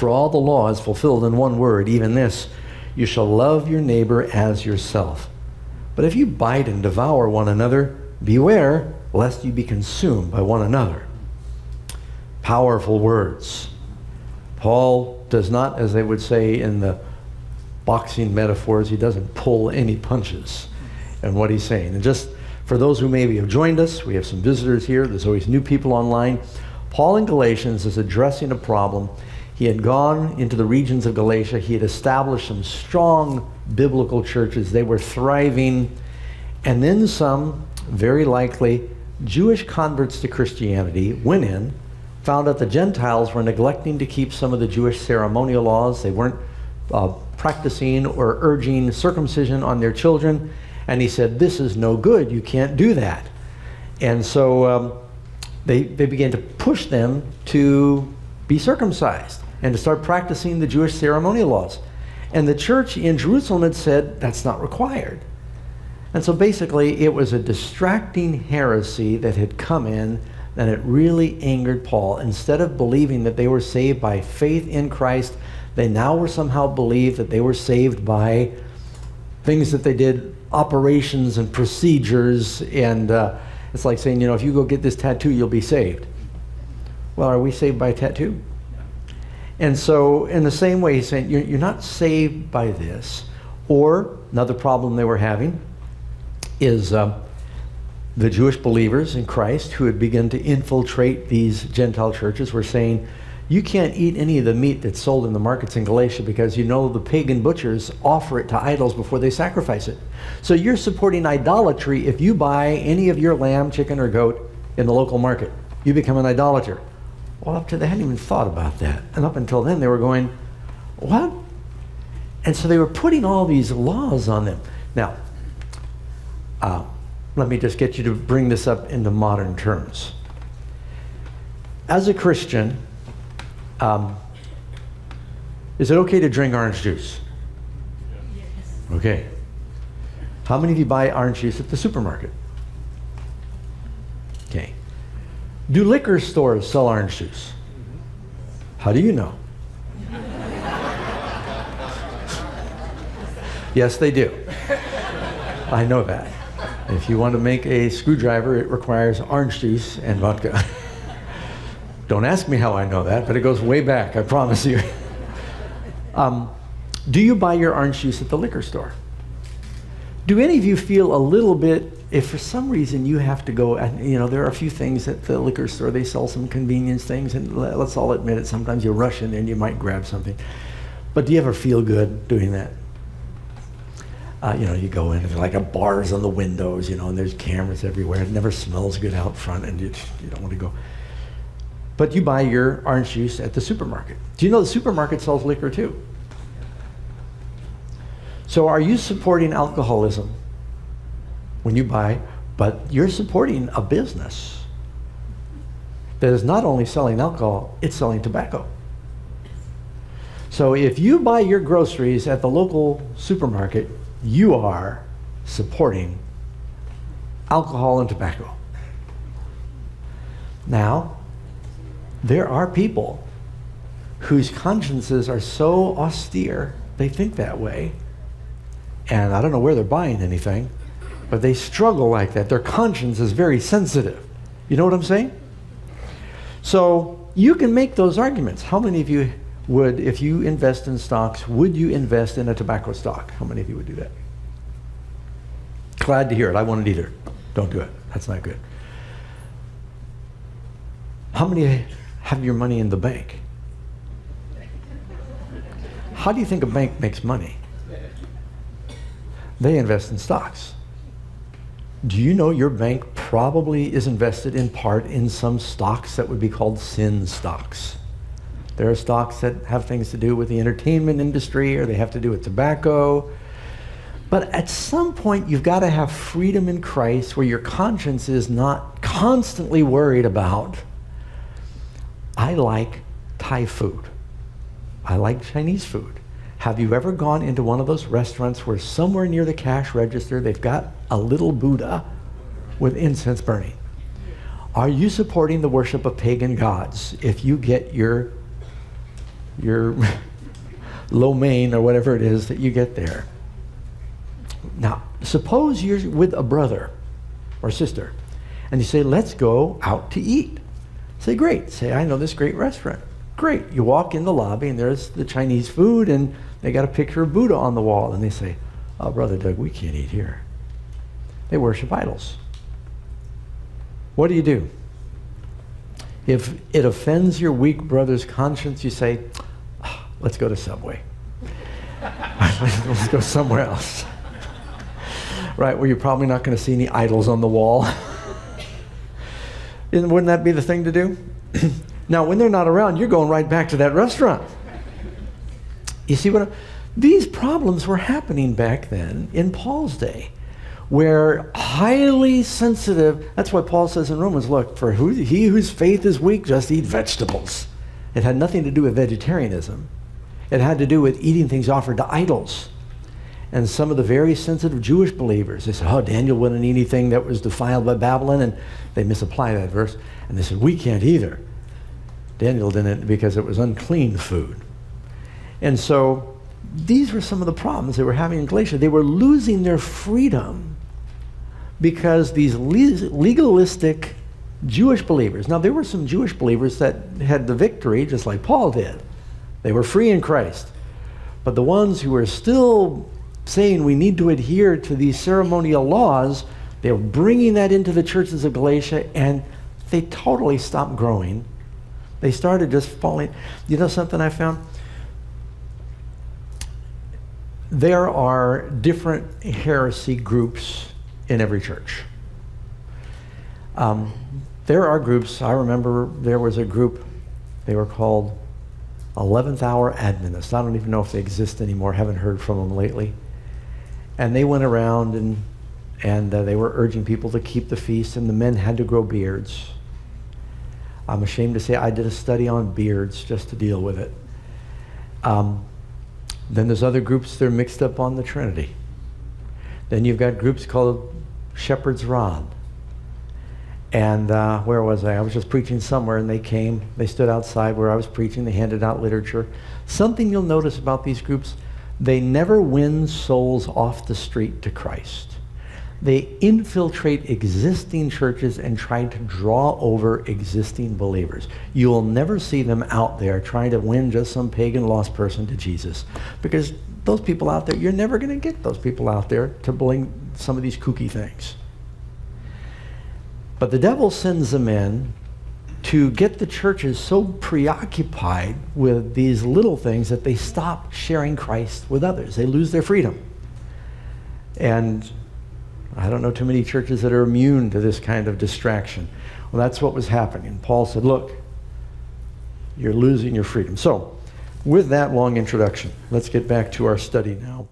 For all the law is fulfilled in one word, even this, you shall love your neighbor as yourself. But if you bite and devour one another, beware lest you be consumed by one another. Powerful words. Paul does not, as they would say in the boxing metaphors, he doesn't pull any punches in what he's saying. And just for those who maybe have joined us, we have some visitors here, there's always new people online. Paul in Galatians is addressing a problem. He had gone into the regions of Galatia. He had established some strong biblical churches. They were thriving. And then some, very likely, Jewish converts to Christianity went in, found out the Gentiles were neglecting to keep some of the Jewish ceremonial laws. They weren't practicing or urging circumcision on their children. And he said, this is no good. You can't do that. And so they began to push them to be circumcised and to start practicing the Jewish ceremonial laws. And the church in Jerusalem had said, that's not required. And so basically, it was a distracting heresy that had come in, and it really angered Paul. Instead of believing that they were saved by faith in Christ, they now were somehow believed that they were saved by things that they did, operations and procedures, and it's like saying, if you go get this tattoo, you'll be saved. Well, are we saved by a tattoo? And so in the same way, he's saying, you're not saved by this. Or another problem they were having is the Jewish believers in Christ who had begun to infiltrate these Gentile churches were saying, you can't eat any of the meat that's sold in the markets in Galatia because the pagan butchers offer it to idols before they sacrifice it. So you're supporting idolatry if you buy any of your lamb, chicken, or goat in the local market. You become an idolater. Well, up to they hadn't even thought about that. And up until then, they were going, what? And so they were putting all these laws on them. Now, let me just get you to bring this up into modern terms. As a Christian, is it okay to drink orange juice? Yes. Okay. How many of you buy orange juice at the supermarket? Okay. Do liquor stores sell orange juice? How do you know? Yes, they do. I know that. If you want to make a screwdriver, it requires orange juice and vodka. Don't ask me how I know that, but it goes way back, I promise you. Do you buy your orange juice at the liquor store? Do any of you feel a little bit, if for some reason you have to go, and there are a few things at the liquor store, they sell some convenience things, and let's all admit it, sometimes you rush in and you might grab something. But do you ever feel good doing that? You go in and like a bars on the windows, and there's cameras everywhere. It never smells good out front, and you don't want to go. But you buy your orange juice at the supermarket. Do you know the supermarket sells liquor too? So are you supporting alcoholism when you buy, but you're supporting a business that is not only selling alcohol, it's selling tobacco. So if you buy your groceries at the local supermarket, you are supporting alcohol and tobacco. Now, there are people whose consciences are so austere, they think that way. And I don't know where they're buying anything, but they struggle like that. Their conscience is very sensitive. You know what I'm saying? So you can make those arguments. How many of you would, if you invest in stocks, would you invest in a tobacco stock? How many of you would do that? Glad to hear it. I wouldn't either. Don't do it. That's not good. How many have your money in the bank? How do you think a bank makes money? They invest in stocks. Do you know your bank probably is invested in part in some stocks that would be called sin stocks? There are stocks that have things to do with the entertainment industry, or they have to do with tobacco. But at some point, you've got to have freedom in Christ where your conscience is not constantly worried about, I like Thai food. I like Chinese food. Have you ever gone into one of those restaurants where somewhere near the cash register they've got a little Buddha with incense burning? Are you supporting the worship of pagan gods if you get your your lo mein or whatever it is that you get there. Now, suppose you're with a brother or sister, and you say, let's go out to eat. Say, great. Say, I know this great restaurant. Great. You walk in the lobby, and there's the Chinese food, and they got a picture of Buddha on the wall, and they say, oh, Brother Doug, we can't eat here. They worship idols. What do? If it offends your weak brother's conscience, you say, oh, let's go to Subway. Let's go somewhere else. Right, where you're probably not going to see any idols on the wall. Wouldn't that be the thing to do? Now, when they're not around, you're going right back to that restaurant. You see these problems were happening back then in Paul's day, where highly sensitive, that's why Paul says in Romans, look, for he whose faith is weak, just eat vegetables. It had nothing to do with vegetarianism. It had to do with eating things offered to idols. And some of the very sensitive Jewish believers, they said, oh, Daniel wouldn't eat anything that was defiled by Babylon, and they misapply that verse. And they said, we can't either. Daniel didn't because it was unclean food. And so these were some of the problems they were having in Galatia. They were losing their freedom because these legalistic Jewish believers, now there were some Jewish believers that had the victory just like Paul did. They were free in Christ. But the ones who were still saying we need to adhere to these ceremonial laws, they were bringing that into the churches of Galatia, and they totally stopped growing. They started just falling. You know something I found? There are different heresy groups in every church. There are groups, I remember there was a group, they were called 11th Hour Adventists. I don't even know if they exist anymore, haven't heard from them lately. And they went around and they were urging people to keep the feast, and the men had to grow beards. I'm ashamed to say I did a study on beards just to deal with it. Then there's other groups that are mixed up on the Trinity. Then you've got groups called Shepherd's Rod. And where was I? I was just preaching somewhere, and they came. They stood outside where I was preaching. They handed out literature. Something you'll notice about these groups, they never win souls off the street to Christ. They infiltrate existing churches and try to draw over existing believers. You will never see them out there trying to win just some pagan lost person to Jesus, because those people out there, you're never going to get those people out there to believe some of these kooky things. But the devil sends them in to get the churches so preoccupied with these little things that they stop sharing Christ with others. They lose their freedom. And I don't know too many churches that are immune to this kind of distraction. Well, that's what was happening. Paul said, look, you're losing your freedom. So, with that long introduction, let's get back to our study now.